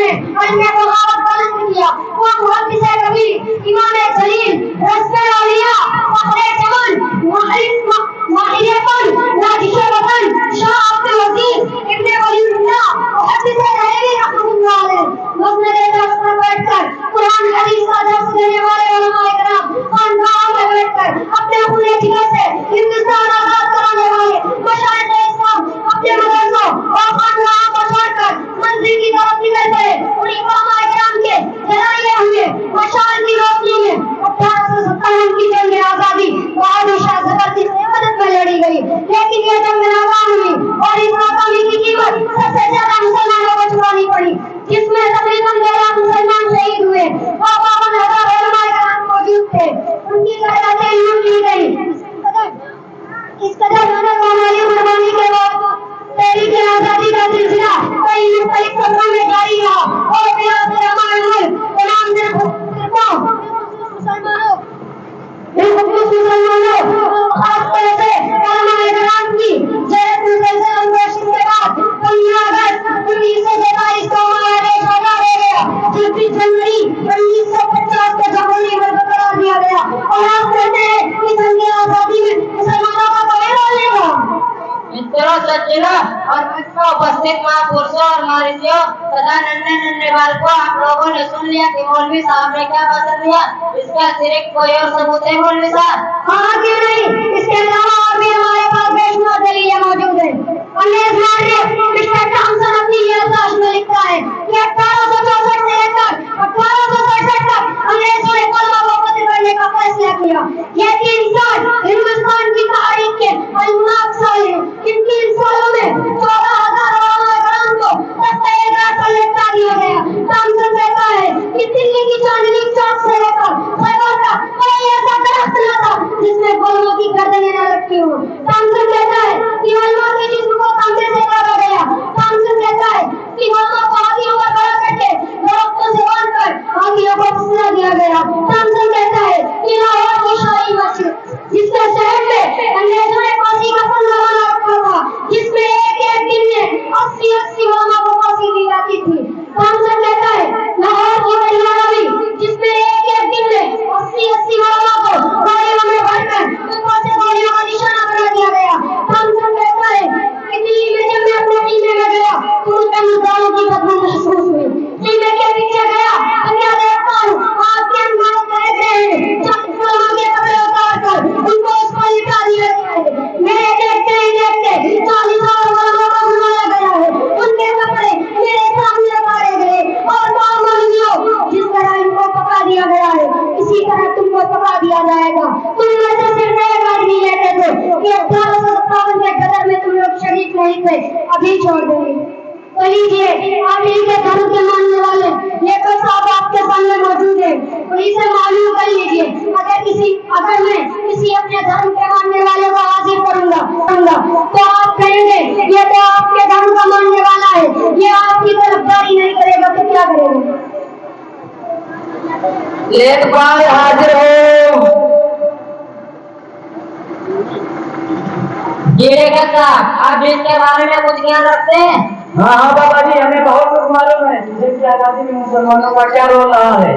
ने अलमे बगावत बुलंद किया। वो मुहद्दिस कबीर, इमाम जलील, रस्मे औलिया, फखरे चमन, माहिर नाजिश वतन, शाह अब्दुल अजीज इब्ने वलीउल्लाह, मुहद्दिस रहवी रहमतुल्लाह अलैह, मस्जिद दर्स पर बैठकर कुरान हदीस का दर्स देने वाले उलमाए किराम, खानकाहों में बैठकर अपने खुले जिगर से हिंदुस्तान आजाद कराने वाले मशाइख इस्लाम अपने मदरसों और खानकाहों को छोड़कर मंजिल की तरफ निकल पड़े। उन्हीं उलमाए किराम के जलाए हुए मशाइख की रोशनी में 1857 की जंग आजादी बहादुर शाह जफर की क़यादत में लड़ी गई, लेकिन ये जंग नाकाम हुई और इस नाकामी की कीमत सबसे ज्यादा मुसलमानों को चुकानी पड़ी, जिसमें तकरीबन 13 मुसलमान शहीद हुए और 52,000 उलमाए किराम मौजूद थे। उनकी क़यादतें लूट ली गई। इस कदर वाली कुर्बानी के बावजूद तहरीक आजादी का सिलसिला कई मुख्तलिफ सदरों में जारी रहा और मुसलमानों खासतौर से उलमाए किराम की जहद मुसलसल अंदेशिश के बाद 15 अगस्त 1947 को हमारा देश आजाद हो गया। 26 जनवरी 1950 को जमहूरी मुल्क करार दिया गया और आप कहते हैं कि जंग आजादी में मुसलमानों का कोई रोल नहीं रहा। मित्रों, सज्जनों और मित्रों, उपस्थित महापुरुषों और महर्षियों तथा नन्हे नन्हे बालकों, आप लोगों ने सुन लिया कि मौलवी साहब ने क्या भाषण दिया। इसका अतिरिक्त कोई और सबूत है मौलवी साहब? हाँ, क्यों नहीं। इसके अलावा और भी हमारे पास बेशुमार दलीलें मौजूद हैं। अंग्रेज मौलवी मिस्टर थॉमसन अपनी याददाश्त में लिखता है कि 1864 से लेकर 1867 तक अंग्रेजों ने कलमा को कत्ल करने का फैसला किया। ये 3 साल हिंदुस्तान की तारीख के अलमुनाक साल हैं। इन 3 सालों में 14,000 उलमाए किराम को तख्ते-ए-ताश पर लटका दिया गया। थॉमसन कहता है कि दिल्ली की चांदनी चौक से लेकर खैबर तक कोई ऐसा दरख्त न था जिसमें गोलियों की गर्दनें न लटकी हो। थॉमसन कहता है कि उलमा के जिस्म को तांबे से काटा गया। थॉमसन कहता है कि उलमा को हाथियों पर खड़ा करके दरख्तों से बांधकर हाथियों को फंसा दिया गया। थॉमसन कहता है कि लाहौर की शाही मस्जिद, जिसके शहर में अंग्रेजों ने फांसी का फंदा बना रखा था, जिसमें एक दिन में 80 उलमा को फांसी दी जाती थी। थॉमसन कहता है लाहौर की बड़ी मौलवी, जिसमें एक दिन में 80 उलमा को गोलियों में भरकर ऊपर से गोलियों का निशाना बना दिया गया। थॉमसन कहता है कि दिल्ली में जब मैं अपने टीमे में गया तो उनके मुद्दाओं की बदबू महसूस हुई। टीमे के पीछे गया तो क्या देखता हूँ आपके अंदर देख रहे हैं जब उलमा के कपड़े उतार कर उनको उस पर लिटा दिया गया है। मेरे देखते ही देखते 40 और उलमा को बुलाया गया है। उनके कपड़े मेरे सामने उतारे गए और मौलवियों, जिस तरह इनको पका दिया गया है इसी तरह तुमको पका दिया जाएगा। तुम में से सिर्फ एक आदमी ये कहते कि 1857 के गदर में तुम लोग शरीक नहीं थे, अभी छोड़ देंगे। तो लीजिए, आप इनके धर्म के मानने वाले लेकर साहब आपके सामने मौजूद है, उन्हीं से मालूम कर लीजिए। अगर मैं किसी अपने धर्म के मानने वाले को हाजिर करूंगा तो आप कहेंगे ये तो आपके धर्म का मानने वाला है, ये आपकी तरफदारी नहीं करेगा तो क्या करेगा? लेखपाल हाजिर हो। आप इसके बारे में कुछ ज्ञान रखते हैं? हाँ बाबा जी, हमें बहुत कुछ मालूम है। देश की आजादी में मुसलमानों का क्या रोल रहा है।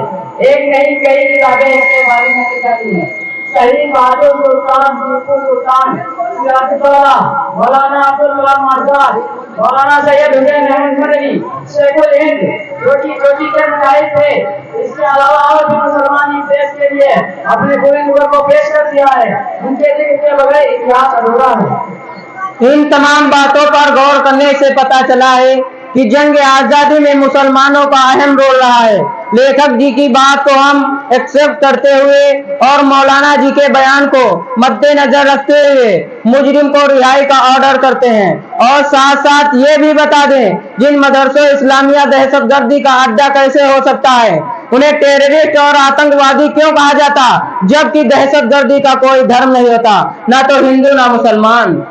एक नहीं कई किताबें इसके बारे में लिखी है। शहीद बहादुर सुल्तान, टीपू सुल्तान, सिराजुद्दौला, मौलाना अब्दुल कलाम आजाद, मौलाना सैयद हुसैन अहमद मदनी, शेखुल हिंद, रोटी के मुजाहिद थे। इसके अलावा और भी मुसलमान इस देश के लिए अपने पूरे मुल्क को पेश कर दिया है। उनके जिक्र के बगैर इतिहास अधूरा है। इन तमाम बातों पर गौर करने से पता चला है कि जंग आजादी में मुसलमानों का अहम रोल रहा है। लेखक जी की बात को हम एक्सेप्ट करते हुए और मौलाना जी के बयान को मद्देनजर रखते हुए मुजरिम को रिहाई का ऑर्डर करते हैं और साथ साथ ये भी बता दें जिन मदरसों इस्लामिया दहशतगर्दी का अड्डा कैसे हो सकता है, उन्हें टेररिस्ट और आतंकवादी क्यों कहा जाता, जबकि दहशतगर्दी का कोई धर्म नहीं होता, ना तो हिंदू ना मुसलमान।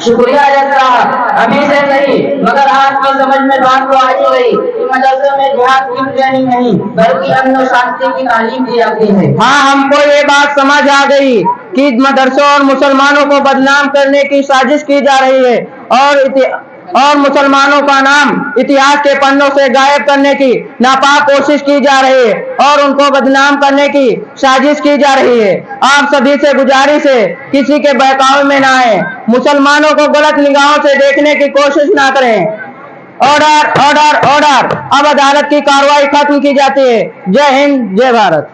शुक्रिया जनाब, हमें से नहीं मगर आज तो समझ में बात तो आ गई कि मदरसे में जिहाद की ट्रेनिंग नहीं बल्कि अमन और शांति की तालीम दी जाती है। हाँ, हमको ये बात समझ आ गई कि मदरसों और मुसलमानों को बदनाम करने की साजिश की जा रही है और मुसलमानों का नाम इतिहास के पन्नों से गायब करने की नापाक कोशिश की जा रही है और उनको बदनाम करने की साजिश की जा रही है। आप सभी से गुजारिश है, किसी के बहकावे में ना आए, मुसलमानों को गलत निगाहों से देखने की कोशिश ना करें। ऑर्डर ऑर्डर ऑर्डर, अब अदालत की कार्रवाई खत्म की जाती है। जय हिंद, जय भारत।